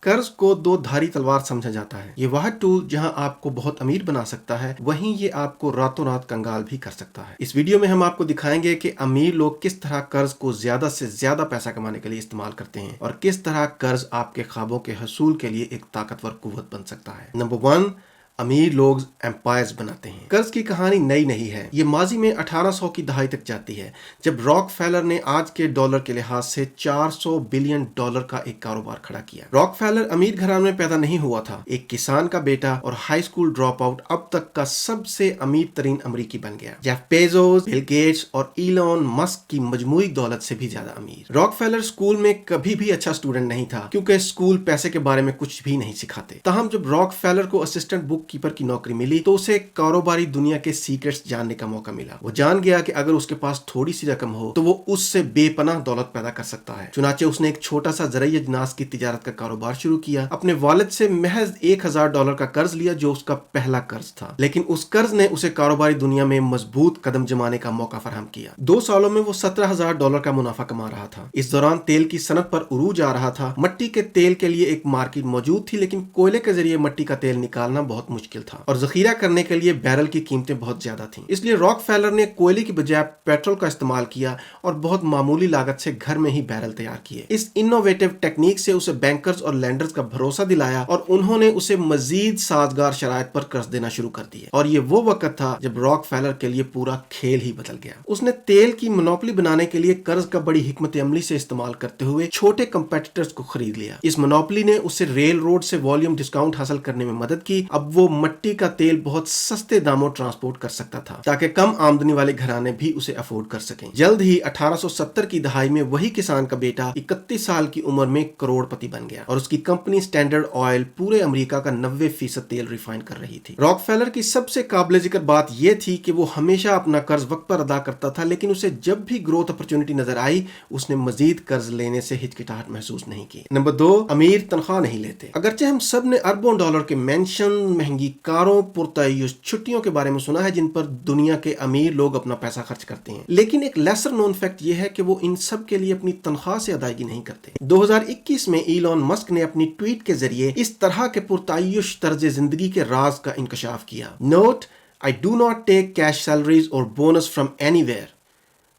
कर्ज को दो धारी तलवार समझा जाता है। ये वह टूल जहां आपको बहुत अमीर बना सकता है, वहीं ये आपको रातों रात कंगाल भी कर सकता है। इस वीडियो में हम आपको दिखाएंगे कि अमीर लोग किस तरह कर्ज को ज्यादा से ज्यादा पैसा कमाने के लिए इस्तेमाल करते हैं और किस तरह कर्ज आपके ख्वाबों के हसूल के लिए एक ताकतवर कुव्वत बन सकता है। नंबर 1, अमीर लोग एम्पायर्स बनाते हैं। कर्ज की कहानी नई नहीं है, ये माजी में 1800 की दहाई तक जाती है, जब रॉकफेलर ने आज के डॉलर के लिहाज से 400 बिलियन डॉलर का एक कारोबार खड़ा किया। रॉकफेलर अमीर घराने में पैदा नहीं हुआ था, एक किसान का बेटा और हाई स्कूल ड्रॉप आउट अब तक का सबसे अमीर तरीन अमरीकी बन गया। जेफ बेजोस, बिल गेट्स और इलॉन मस्क की मजमूई दौलत से भी ज्यादा अमीर। रॉकफेलर स्कूल में कभी भी अच्छा स्टूडेंट नहीं था, क्योंकि स्कूल पैसे के बारे में कुछ भी नहीं सिखाते। ताहम जब रॉकफेलर को असिस्टेंट बुक कीपर की नौकरी मिली तो उसे कारोबारी दुनिया के सीक्रेट्स जानने का मौका मिला। वो जान गया कि अगर उसके पास थोड़ी सी रकम हो तो वो उससे बेपनाह दौलत पैदा कर सकता है। चुनाचे उसने एक छोटा सा ज़राई अजनास की तिजारत का कारोबार शुरू किया। अपने वालिद से महज $1000 का कर्ज लिया, जो उसका पहला कर्ज था, लेकिन उस कर्ज ने उसे कारोबारी दुनिया में मजबूत कदम जमाने का मौका फराहम किया। 2 सालों में वो $17000 का मुनाफा कमा रहा था। इस दौरान तेल की सनत पर उरूज आ रहा था। मिट्टी के तेल के लिए एक मार्केट मौजूद थी, लेकिन कोयले के जरिए मिट्टी का तेल निकालना बहुत मुश्किल था और जखीरा करने के लिए बैरल की कीमतें बहुत ज्यादा थीं। इसलिए रॉकफेलर ने कोयले की बजाय पेट्रोल का इस्तेमाल किया और बहुत मामूली लागत से घर में ही बैरल तैयार किए। इस इनोवेटिव टेक्निक से उसे बैंकर्स और लैंडर्स का भरोसा दिलाया और उन्होंने उसे मजीद साजगार शराइत पर कर्ज देना शुरू कर दिए। और ये वो वक्त था जब रॉकफेलर के लिए पूरा खेल ही बदल गया। उसने तेल की मोनोपोली बनाने के लिए कर्ज का बड़ी हिकमत अमली से इस्तेमाल करते हुए छोटे कंपेटिटर्स को खरीद लिया। इस मोनोपोली ने उसे रेल रोड से वॉल्यूम डिस्काउंट हासिल करने में मदद की। अब वो मिट्टी का तेल बहुत सस्ते दामों ट्रांसपोर्ट कर सकता था, ताकि कम आमदनी वाले घराने भी उसे अफोर्ड कर सकें। जल्द ही 1870 की दहाई में वही किसान का बेटा 31 साल की उम्र में करोड़पति बन गया और उसकी कंपनी स्टैंडर्ड ऑयल पूरे अमेरिका का 90% तेल रिफाइन कर रही थी। रॉकफेलर की सबसे काबिल जिक्र बात यह थी कि वो हमेशा अपना कर्ज वक्त पर अदा करता था, लेकिन उसे जब भी ग्रोथ अपॉर्चुनिटी नजर आई उसने मजीद कर्ज लेने से हिचकिचाहट महसूस नहीं की। नंबर 2, अमीर तनख्वाह नहीं लेते। अगरचे हम सब ने अरबों डॉलर के मेंशन, महंगी कारों, पुरतायुश छुट्टियों के बारे में सुना है जिन पर दुनिया के अमीर लोग अपना पैसा खर्च करते हैं, लेकिन एक लेसर नोन फैक्ट यह है कि वो इन सब के लिए अपनी तनख्वाह से अदायगी नहीं करते। 2021 में इलॉन मस्क ने अपनी ट्वीट के जरिए इस तरह के पुरतायुश तर्ज जिंदगी के राज का इंकशाफ किया। Note, I do not take cash salaries और bonus from anywhere,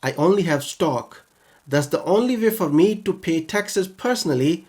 I only have stock, thus the only way for me to pay taxes personally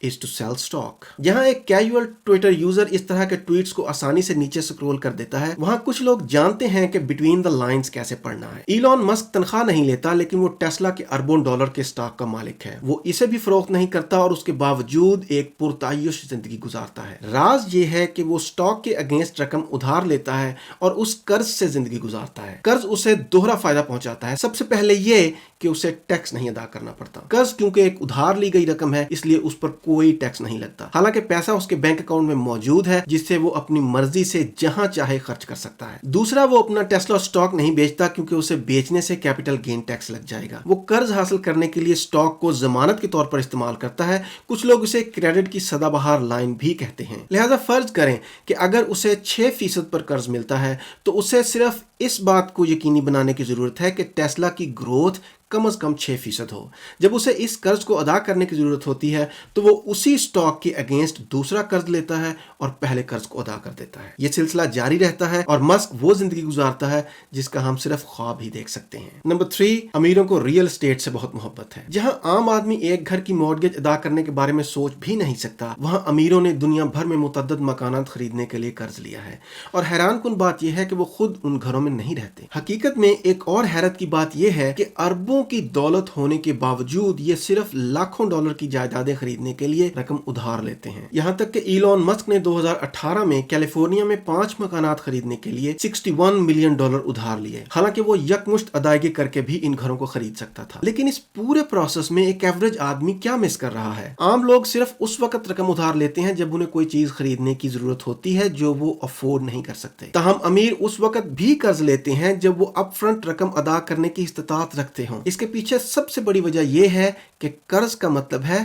is to sell stock। जहां एक कैजुअल ट्विटर यूजर इस तरह के tweets को आसानी से नीचे स्क्रॉल कर देता है, वहां कुछ लोग जानते हैं कि बिटवीन द लाइंस कैसे पढ़ना है। इलॉन मस्क तनख्वाह नहीं लेता, लेकिन वो टेस्ला के अरबों डॉलर के स्टॉक का मालिक है। वो इसे भी फरोख्त नहीं करता और उसके बावजूद एक पुरतायुश जिंदगी गुजारता है। राज ये है कि वो स्टॉक के अगेंस्ट रकम उधार लेता है और उस कर्ज से जिंदगी गुजारता है। कर्ज उसे दोहरा फायदा पहुंचाता है। सबसे पहले ये कि उसे टैक्स नहीं अदा करना पड़ता। कर्ज क्योंकि एक उधार ली गई रकम है, इसलिए उस पर कोई टैक्स नहीं लगता। हालांकि पैसा उसके बैंक अकाउंट में मौजूद है, जिससे वो अपनी मर्जी से जहां चाहे खर्च कर सकता है। दूसरा, वो अपना टेस्ला स्टॉक नहीं बेचता, क्योंकि उसे बेचने से कैपिटल गेन टैक्स लग जाएगा। वो कर्ज हासिल करने के लिए स्टॉक को जमानत के तौर पर इस्तेमाल करता है। कुछ लोग उसे क्रेडिट की सदाबहार लाइन भी कहते हैं। लिहाजा फर्ज करें कि अगर उसे 6% पर कर्ज मिलता है, तो उसे सिर्फ इस बात को यकीनी बनाने की जरूरत है कि टेस्ला की ग्रोथ कम से कम 6% हो। जब उसे इस कर्ज को अदा करने की जरूरत होती है, तो वो उसी स्टॉक के अगेंस्ट दूसरा कर्ज लेता है और पहले कर्ज को अदा कर देता है। ये सिलसिला जारी रहता है और मस्क वो जिंदगी गुजारता है जिसका हम सिर्फ ख्वाब ही देख सकते हैं। नंबर 3, अमीरों को रियल एस्टेट से बहुत मोहब्बत है। जहां आम आदमी एक घर की मॉर्गेज अदा करने के बारे में सोच भी नहीं सकता, वहां अमीरों ने दुनिया भर में मुतअद्दिद मकानात खरीदने के लिए कर्ज लिया है। और हैरान कुन बात यह है कि वो खुद उन घरों में नहीं रहते। हकीकत में एक और हैरत की बात यह है कि अरबों की दौलत होने के बावजूद ये सिर्फ लाखों डॉलर की जायदादें खरीदने के लिए रकम उधार लेते हैं। यहाँ तक कि इलॉन मस्क ने 2018 में कैलिफोर्निया में 5 मकानात खरीदने के लिए $61 मिलियन उधार लिए। हालांकि वो यकमुश्त अदायगी करके भी इन घरों को खरीद सकता था। लेकिन इस पूरे प्रोसेस में एक एवरेज आदमी क्या मिस कर रहा है? आम लोग सिर्फ उस वक्त रकम उधार लेते हैं जब उन्हें कोई चीज खरीदने की जरूरत होती है जो वो अफोर्ड नहीं कर सकते। ताहम अमीर उस वक्त भी कर्ज लेते हैं जब वो अपफ्रंट रकम अदा करने की इस्तिताअत रखते हों। इसके पीछे सबसे बड़ी वजह यह है कि कर्ज का मतलब है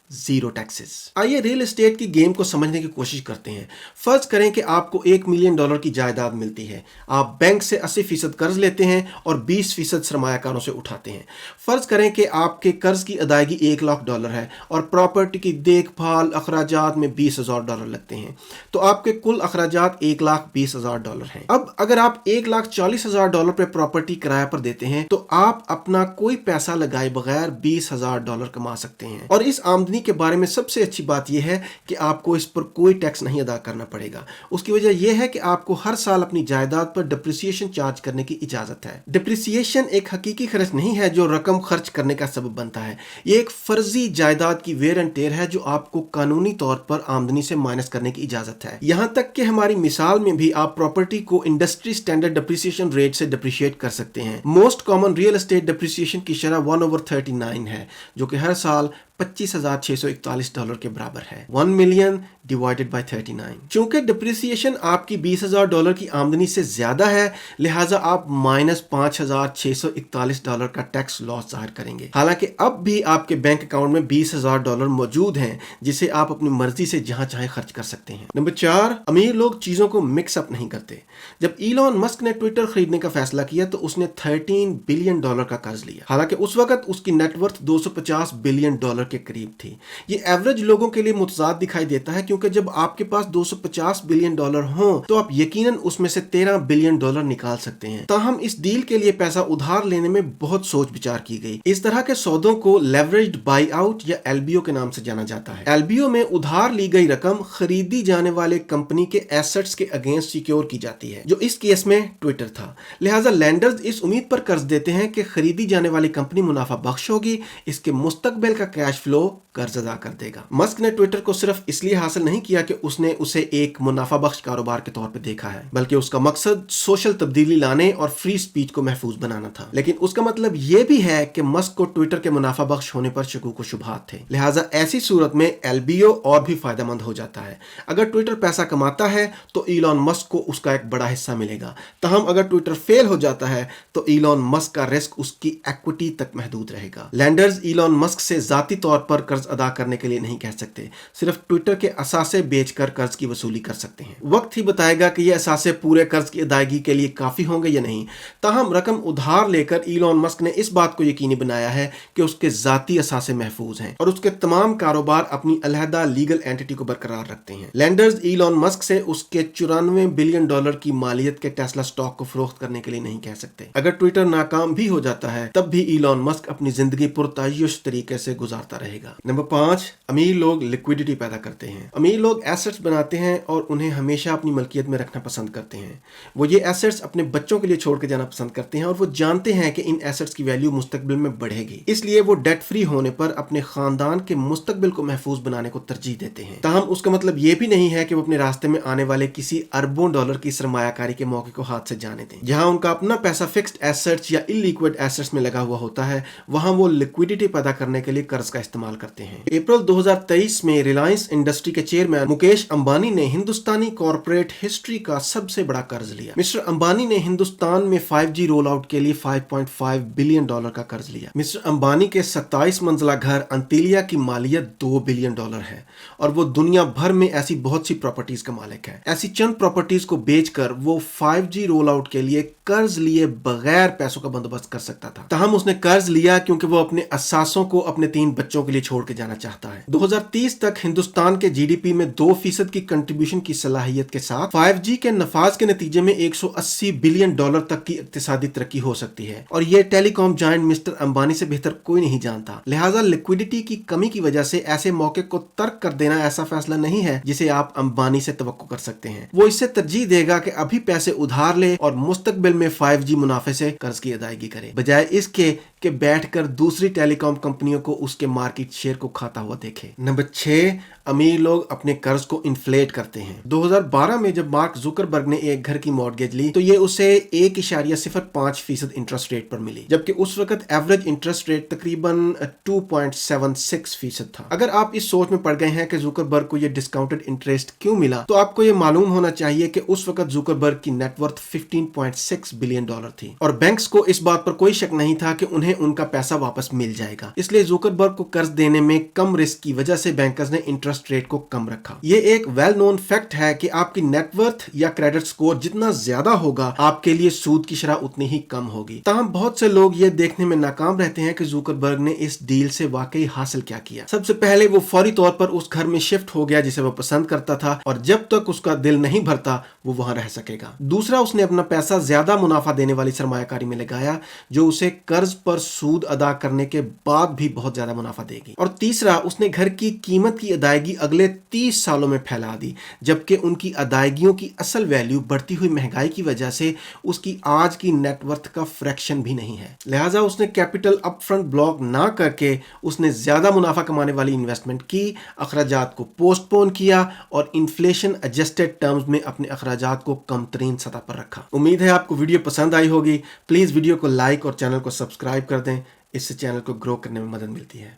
जीरो टैक्सेस। आइए रियल एस्टेट की गेम को समझने की कोशिश करते हैं। फर्ज करें कि आपको $1 मिलियन की जायदाद मिलती है। आप बैंक से 80% कर्ज लेते हैं और 20% सरमायाकारों से उठाते हैं। फर्ज करें कि आपके कर्ज की अदायगी $1 लाख है और प्रॉपर्टी की देखभाल अखराजात में $20,000 लगते हैं, तो आपके कुल अखराजात $1,20,000 हैं। अब अगर आप $1,40,000 पे प्रॉपर्टी किराए पर देते हैं तो आप अपना कोई पैसा लगाए बगैर $20,000 कमा सकते हैं। और इस आमदनी के बारे में सबसे अच्छी बात यह है कि आपको इस पर कोई टैक्स नहीं अदा करना पड़ेगा। उसकी वजह यह है कि आपको हर साल अपनी जायदाद पर डिप्रिसिएशन चार्ज करने की इजाजत है। डिप्रिसिएशन एक हकीकी खर्च नहीं है जो रकम खर्च करने का सबब बनता है। ये एक फर्जी जायदाद की वेयर एंड टेयर है जो आपको कानूनी तौर पर आमदनी से माइनस करने की इजाजत है। यहां तक कि हमारी मिसाल में भी आप प्रॉपर्टी को इंडस्ट्री स्टैंडर्ड डिप्रिसिएशन रेट से डिप्रिशिएट कर सकते हैं। Most common real estate depreciation की शरह 1/39 है, जो कि हर साल $25,641 के बराबर है। 1 मिलियन डिवाइडेड बाय 39। चूंकि डिप्रिसिएशन आपकी $20,000 की आमदनी से ज्यादा है, लिहाजा आप -$5,641 का टैक्स लॉस जाहिर करेंगे। हालांकि अब भी आपके बैंक अकाउंट में $20,000 मौजूद हैं, जिसे आप अपनी मर्जी से जहां चाहे खर्च कर सकते हैं। नंबर 4, अमीर लोग चीजों को मिक्स अप नहीं करते। जब इलॉन मस्क ने ट्विटर खरीदने का फैसला किया तो उसने $13 बिलियन का कर्ज लिया। हालांकि उस वक्त उसकी नेटवर्थ $250 बिलियन के करीब थी। ये एवरेज लोगों के लिए मुतजाद दिखाई देता है, क्योंकि जब आपके पास $250 बिलियन हो तो आप यकीनन उसमें से $13 बिलियन निकाल सकते हैं। ताहम इस डील के लिए पैसा उधार लेने में बहुत सोच विचार की गई। इस तरह के सौदों को लेवरेज्ड बाई आउट या एलबीओ के नाम से जाना जाता है। एलबीओ में उधार ली गई रकम खरीदी जाने वाले कंपनी के एसेट्स के अगेंस्ट सिक्योर की जाती है, जो इस केस में ट्विटर था। लिहाजा लैंडर्स इस उम्मीद पर कर्ज देते हैं कि खरीदी जाने वाली कंपनी मुनाफा बख्श होगी, इसके मुस्तकबिल का कैश फ्लो कर्ज अदा कर देगा। मस्क ने ट्विटर को सिर्फ इसलिए हासिल नहीं किया कि उसने उसे एक मुनाफा बख्श कारोबार के तौर पर देखा है, बल्कि उसका मकसद सोशल तब्दीली लाने और फ्री स्पीच को महफूज बनाना था। लेकिन उसका मतलब यह भी है कि मस्क को ट्विटर के मुनाफा बख्श होने पर शकूक व शुबहात थे। लिहाजा ऐसी सूरत में एलबीओ और भी फायदेमंद हो जाता है। अगर ट्विटर पैसा कमाता है तो इलॉन मस्क को उसका एक बड़ा हिस्सा मिलेगा। तहम अगर ट्विटर फेल हो जाता है तो इलॉन मस्क का रिस्क उसकी इक्विटी तक महदूद रहेगा। लैंडर्स इलॉन मस्क से जाती तौर पर कर्ज अदा करने के लिए नहीं कह सकते, सिर्फ ट्विटर के असासे बेचकर कर्ज की वसूली कर सकते हैं। वक्त ही बताएगा कि ये असासे पूरे कर्ज की अदायगी के लिए काफी होंगे या नहीं। ताहम रकम उधार लेकर इलॉन मस्क ने इस बात को यकीनी बनाया है कि उसके जाती असासे महफूज हैं और उसके तमाम कारोबार अपनी अलहदा लीगल एंटिटी को बरकरार रखते हैं। लैंडर्स इलॉन मस्क से उसके $94 बिलियन की मालियत के टेस्ला स्टॉक को फरोख्त करने के लिए नहीं कह सकते। अगर ट्विटर नाकाम भी हो जाता है तब भी इलॉन मस्क अपनी जिंदगी पुरतायुश तरीके से गुजारता रहेगा। नंबर 5, अमीर लोग लिक्विडिटी पैदा करते हैं। अमीर लोग एसेट्स बनाते हैं और उन्हें हमेशा अपनी मलकियत में रखना पसंद करते हैं। वो ये एसेट्स अपने बच्चों के लिए छोड़ के जाना पसंद करते हैं और वो जानते हैं कि इन एसेट्स की वैल्यू मुस्तकबिल में बढ़ेगी, इसलिए वो डेट फ्री होने पर अपने खानदान के मुस्तकबिल को महफूज बनाने को तरजीह देते हैं। ताहम उसका मतलब ये भी नहीं है कि वो अपने रास्ते में आने वाले किसी अरबों डॉलर की सरमायाकारी के मौके को हाथ से जाने दें। जहां उनका अपना पैसा फिक्स्ड एसेट्स या इलिक्विड एसेट्स में लगा हुआ होता है, वहां वो लिक्विडिटी पैदा करने के लिए कर्ज का इस्तेमाल करते हैं। अप्रैल 2023 में रिलायंस इंडस्ट्री के चेयरमैन मुकेश अंबानी ने हिंदुस्तानी कॉर्पोरेट हिस्ट्री का सबसे बड़ा कर्ज लिया। मिस्टर अंबानी ने हिंदुस्तान में 5G रोल आउट के लिए $5.5 बिलियन का कर्ज लिया। मिस्टर अंबानी के 27 मंजिला घर अंतिलिया की मालियत $2 बिलियन है और वो दुनिया भर में ऐसी बहुत सी प्रॉपर्टीज का मालिक है। ऐसी चंद प्रॉपर्टीज को बेचकर वो 5G रोल आउट के लिए कर्ज लिए बगैर पैसों का बंदोबस्त कर सकता था। ताहम उसने कर्ज लिया क्योंकि वो अपने असासों को अपने 3 बच्चों के लिए छोड़ के जाना चाहता है। 2030 तक हिंदुस्तान के जीडीपी में 2% की कंट्रीब्यूशन की सलाहियत के साथ 5G के नफाज के नतीजे में $180 बिलियन तक की इक्तिसादी तरक्की हो सकती है और ये टेलीकॉम जायंट मिस्टर अंबानी से बेहतर कोई नहीं जानता। लिहाजा लिक्विडिटी की कमी की वजह से ऐसे मौके को तर्क कर देना ऐसा फैसला नहीं है जिसे आप अंबानी से तवक्को कर सकते हैं। वो इससे तरजीह देगा कि अभी पैसे उधार ले और मुस्तकबिल में 5G मुनाफे से कर्ज की अदायगी करे, बजाय इसके कि बैठकर दूसरी टेलीकॉम कंपनियों को उसके मार्केट शेयर को खाता हुआ देखे। नंबर 6, अमीर लोग अपने कर्ज को इन्फ्लेट करते हैं। 2012 में जब मार्क जुकरबर्ग ने एक घर की मॉर्गेज ली तो ये उसे 1.05% इंटरेस्ट रेट पर मिली, जबकि उस वक्त एवरेज इंटरेस्ट रेट तकरीबन 2.76% था। अगर आप इस सोच में पड़ गए हैं कि जुकरबर्ग को ये डिस्काउंटेड इंटरेस्ट क्यों मिला, तो आपको ये मालूम होना चाहिए कि उस वक्त जुकरबर्ग की नेटवर्थ $15.6 बिलियन थी और बैंक्स को इस बात पर कोई शक नहीं था कि उन्हें उनका पैसा वापस मिल जाएगा। इसलिए जुकरबर्ग को कर्ज देने में कम रिस्क की वजह से बैंकर्स ने इंटरेस्ट रेट को कम रखा। ये एक वेल नोन फैक्ट है कि आपकी नेटवर्थ या क्रेडिट स्कोर जितना ज्यादा होगा, आपके लिए सूद की शरह उतनी ही कम होगी। ताहम बहुत से लोग ये देखने में नाकाम रहते हैं कि जुकरबर्ग ने इस डील से वाकई हासिल क्या किया। सबसे पहले वो फौरी तौर पर उस घर में शिफ्ट हो गया जिसे वो पसंद करता था, और जब तक उसका दिल नहीं भरता वो वहां रह सकेगा। दूसरा, उसने अपना पैसा ज्यादा मुनाफा देने वाली सरमायाकारी में लगाया जो उसे कर्ज पर सूद अदा करने के बाद भी बहुत ज्यादा मुनाफा देगी। और तीसरा, उसने घर की कीमत की अदायगी अगले 30 सालों में फैला दी, जबकि उनकी अदायगियों की असल वैल्यू बढ़ती हुई महंगाई की वजह से उसकी आज की नेटवर्थ का फ्रैक्शन भी नहीं है। लिहाजा उसने कैपिटल अपफ्रंट ब्लॉक ना करके उसने ज्यादा मुनाफा कमाने वाली इन्वेस्टमेंट की, अखराजात को पोस्टपोन किया और इन्फ्लेशन एडजस्टेड टर्म्स में अपने अखराजात को कम तरीन सतह पर रखा। उम्मीद है आपको वीडियो पसंद आई होगी। प्लीज वीडियो को लाइक और चैनल को सब्सक्राइब कर दें, इससे चैनल को ग्रो करने में मदद मिलती है।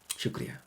शुक्रिया।